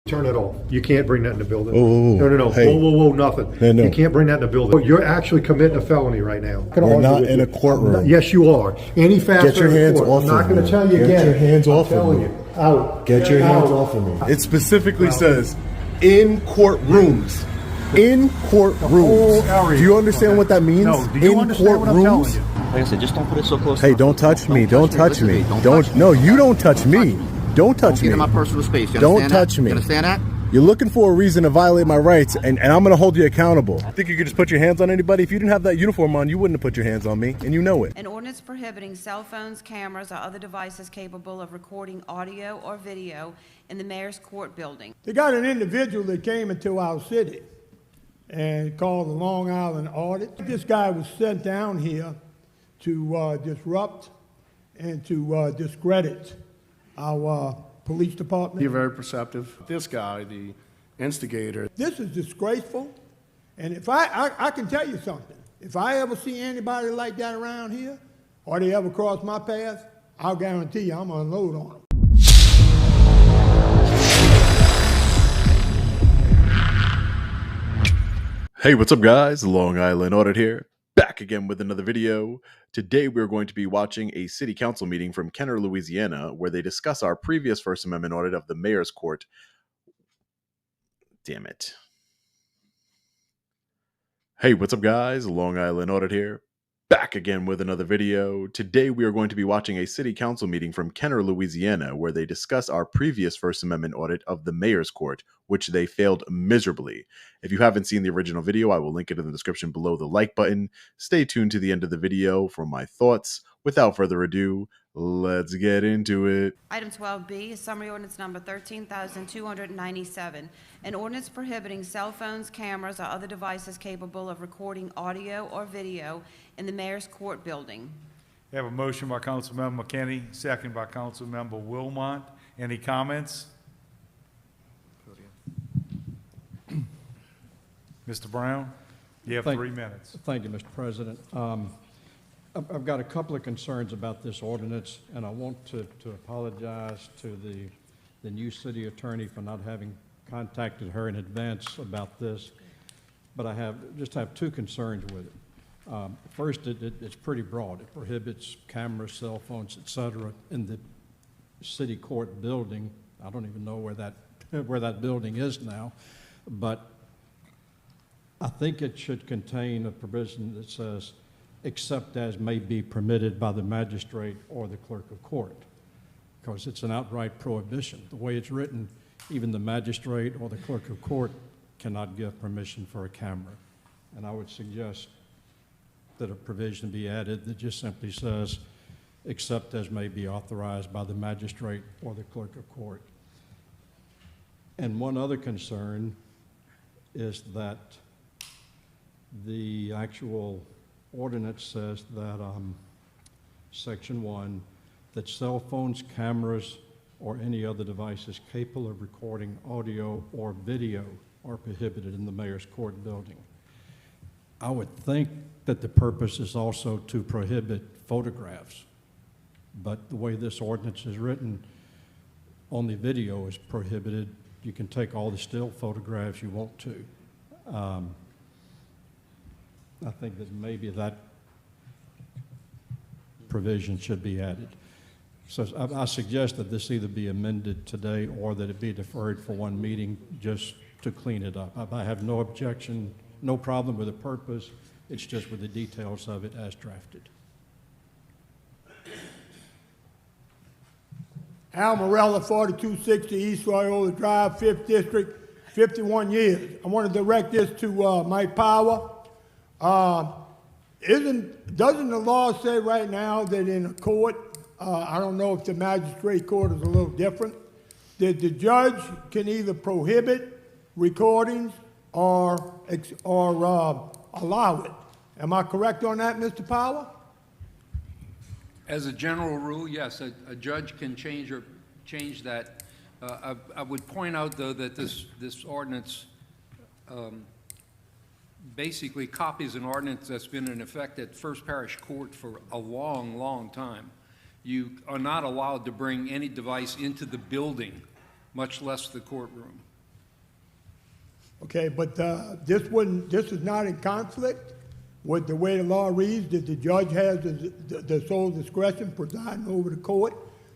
Turn it off. You can't bring that in the building. Oh, no. Hey. Whoa, nothing. No. You can't bring that in the building. You're actually committing a felony right now. We're not in a courtroom. Yes, you are. Any faster. Get your hands off of me. I'm not going to tell you Get again. your hands off I'm of telling me. you. Out. Get your hands off of me. It specifically says in courtrooms. In courtrooms. Do you understand what that means? No. Do you understand what I'm telling you? Like I said, just don't put it so close. Hey, don't touch me. Don't touch me. Don't. No, you don't touch me. Don't touch me. Get in my personal space. You Don't understand touch that? me. You understand that? You're looking for a reason to violate my rights, and I'm going to hold you accountable. I think you could just put your hands on anybody. If you didn't have that uniform on, you wouldn't have put your hands on me, and you know it. An ordinance prohibiting cell phones, cameras, or other devices capable of recording audio or video in the mayor's court building. They got an individual that came into our city and called the Long Island Audit. This guy was sent down here to disrupt and to discredit our police department. You're very perceptive. This guy, the instigator. This is disgraceful. And if I can tell you something, if I ever see anybody like that around here, or they ever cross my path, I'll guarantee you I'm gonna unload on them. Hey, what's up guys? Long Island Audit here, back again with another video. Today we're going to be watching a city council meeting from Kenner, Louisiana, where they discuss our previous First Amendment audit of the mayor's court. Damn it. Hey, what's up guys? Long Island Audit here, back again with another video. Today we are going to be watching a city council meeting from Kenner, Louisiana, where they discuss our previous First Amendment audit of the mayor's court, which they failed miserably. If you haven't seen the original video, I will link it in the description below the like button. Stay tuned to the end of the video for my thoughts. Without further ado, let's get into it. Item 12B is summary ordinance number 13,297. An ordinance prohibiting cell phones, cameras, or other devices capable of recording audio or video in the mayor's court building. We have a motion by Councilmember McKinney, second by Councilmember Wilmot. Any comments? Mr. Brown, you have 3 minutes. Thank you, Mr. President. I've got a couple of concerns about this ordinance, and I want to apologize to the new city attorney for not having contacted her in advance about this, but I have two concerns with it. First, it's pretty broad. It prohibits cameras, cell phones, etc. in the city court building. I don't even know where that building is now, but I think it should contain a provision that says, except as may be permitted by the magistrate or the clerk of court, because it's an outright prohibition. The way it's written, even the magistrate or the clerk of court cannot give permission for a camera. And I would suggest that a provision be added that just simply says, except as may be authorized by the magistrate or the clerk of court. And one other concern is that the actual ordinance says that, Section 1, that cell phones, cameras, or any other devices capable of recording audio or video are prohibited in the mayor's court building. I would think that the purpose is also to prohibit photographs, but the way this ordinance is written, only video is prohibited. You can take all the still photographs you want to. I think that maybe that provision should be added. So I suggest that this either be amended today or that it be deferred for one meeting just to clean it up. I have no objection, no problem with the purpose. It's just with the details of it as drafted. Al Morella, 4260 East Loyola Drive, 5th District, 51 years. I want to direct this to Mike Power. Doesn't the law say right now that in a court, I don't know if the magistrate court is a little different, that the judge can either prohibit recordings or allow it? Am I correct on that, Mr. Power? As a general rule, yes, a judge can change that. I would point out, though, that this ordinance basically copies an ordinance that's been in effect at First Parish Court for a long, long time. You are not allowed to bring any device into the building, much less the courtroom. Okay, but this is not in conflict with the way the law reads, that the judge has the sole discretion presiding over the court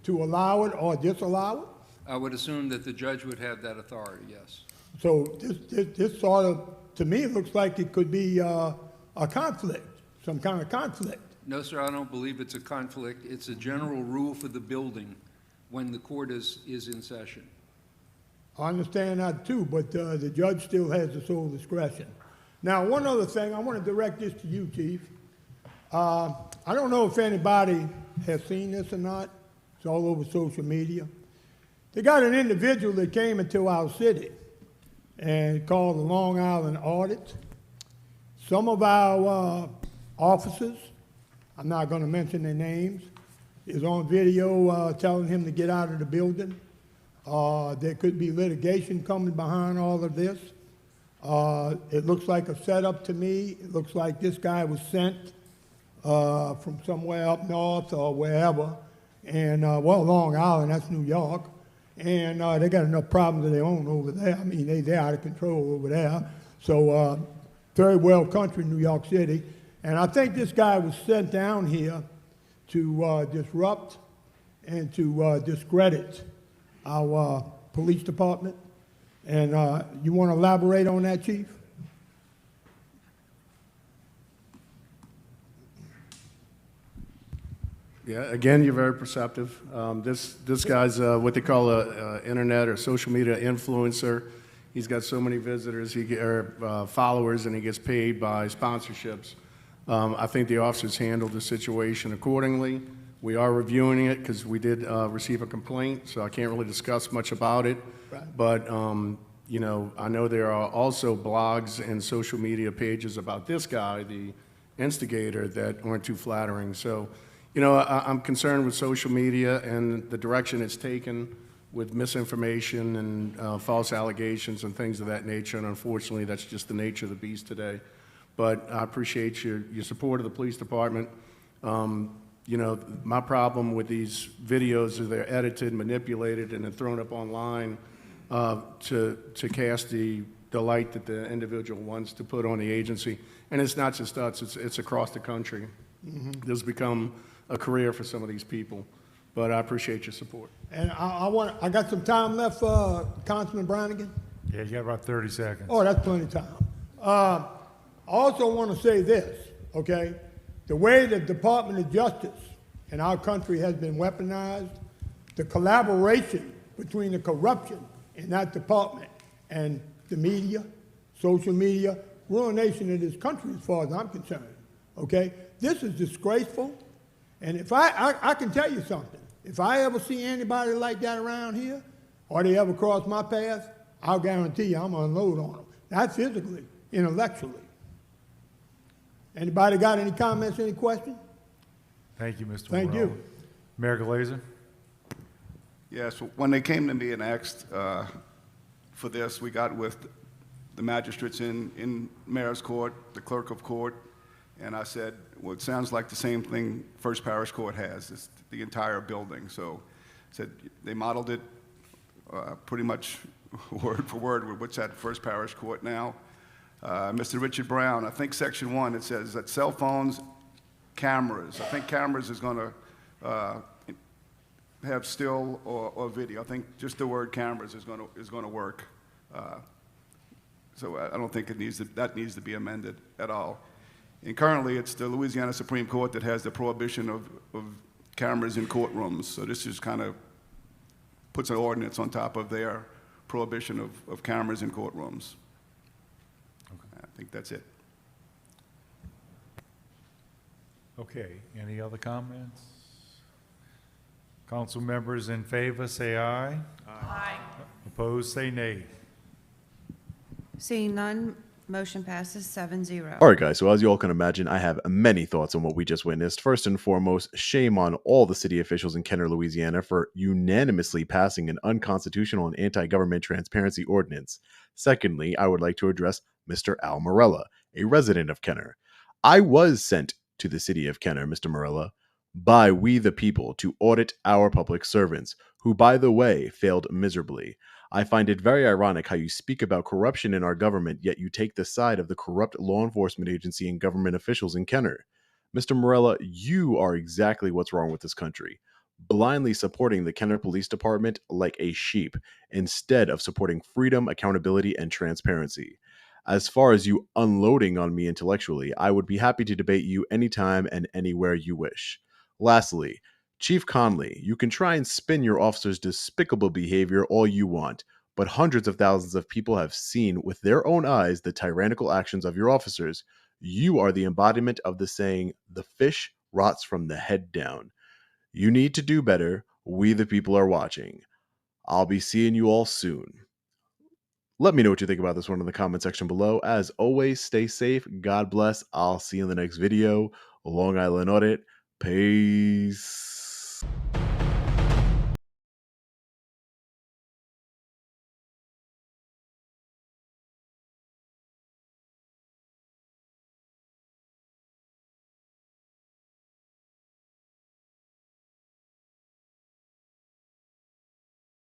to allow it or disallow it. I would assume that the judge would have that authority, yes. So this sort of, to me, it looks like it could be a conflict, some kind of conflict. No, sir, I don't believe it's a conflict. It's a general rule for the building when the court is in session. I understand that too, but the judge still has the sole discretion. Now, one other thing, I want to direct this to you, Chief. I don't know if anybody has seen this or not. It's all over social media. They got an individual that came into our city and called the Long Island Audit. Some of our officers, I'm not going to mention their names, is on video telling him to get out of the building. There could be litigation coming behind all of this. It looks like a setup to me. It looks like this guy was sent from somewhere up north or wherever. And, well, Long Island, that's New York. And they got enough problems of their own over there. I mean, they're out of control over there. So, third world country, New York City. And I think this guy was sent down here to disrupt and to discredit our police department. And you want to elaborate on that, Chief? Yeah, again, you're very perceptive. This guy's what they call a internet or social media influencer. He's got so many visitors, followers, and he gets paid by sponsorships. I think the officers handled the situation accordingly. We are reviewing it because we did receive a complaint, so I can't really discuss much about it. Right. But you know, I know there are also blogs and social media pages about this guy, the instigator, that aren't too flattering. So, you know, I'm concerned with social media and the direction it's taken with misinformation and false allegations and things of that nature. And unfortunately, that's just the nature of the beast today. But I appreciate your support of the police department. You know, my problem with these videos is they're edited, manipulated, and then thrown up online to cast the light that the individual wants to put on the agency. And it's not just us, it's across the country. Mm-hmm. This has become a career for some of these people. But I appreciate your support. And I got some time left, Councilman Brannigan? Yeah, you got about 30 seconds. Oh, that's plenty of time. I also want to say this, okay? The way the Department of Justice in our country has been weaponized, the collaboration between the corruption in that department and the media, social media, ruination of this country as far as I'm concerned, okay? This is disgraceful, and if I can tell you something, if I ever see anybody like that around here, or they ever cross my path, I'll guarantee you I'm gonna unload on them. Not physically, intellectually. Anybody got any comments, any questions? Thank you, Mr. Thank Morrell. you. Mayor Glaser? Yes, when they came to me and asked for this, we got with the magistrates in Mayor's Court, the clerk of court, and I said, well, it sounds like the same thing First Parish Court has, it's the entire building. So I said they modeled it pretty much word for word with what's at First Parish Court now. Mr. Richard Brown, I think section 1, it says that cell phones, cameras, I think cameras is going to have still or video. I think just the word cameras is going to work. So I don't think that needs to be amended at all. And currently, it's the Louisiana Supreme Court that has the prohibition of cameras in courtrooms. So this just kind of puts an ordinance on top of their prohibition of cameras in courtrooms. I think that's it. Okay, any other comments? Council members in favor, say aye. Aye. Opposed, say nay. Seeing none, motion passes 7-0. All right, guys, so as you all can imagine, I have many thoughts on what we just witnessed. First and foremost, shame on all the city officials in Kenner, Louisiana for unanimously passing an unconstitutional and anti-government transparency ordinance. Secondly, I would like to address Mr. Al Morella, a resident of Kenner. I was sent to the city of Kenner, Mr. Morella, by we the people to audit our public servants, who, by the way, failed miserably. I find it very ironic how you speak about corruption in our government, yet you take the side of the corrupt law enforcement agency and government officials in Kenner. Mr. Morella, you are exactly what's wrong with this country. Blindly supporting the Kenner Police Department like a sheep, instead of supporting freedom, accountability, and transparency. As far as you unloading on me intellectually, I would be happy to debate you anytime and anywhere you wish. Lastly, Chief Conley, you can try and spin your officers' despicable behavior all you want, but hundreds of thousands of people have seen with their own eyes the tyrannical actions of your officers. You are the embodiment of the saying, the fish rots from the head down. You need to do better. We the people are watching. I'll be seeing you all soon. Let me know what you think about this one in the comment section below. As always, stay safe. God bless. I'll see you in the next video. Long Island Audit. Peace.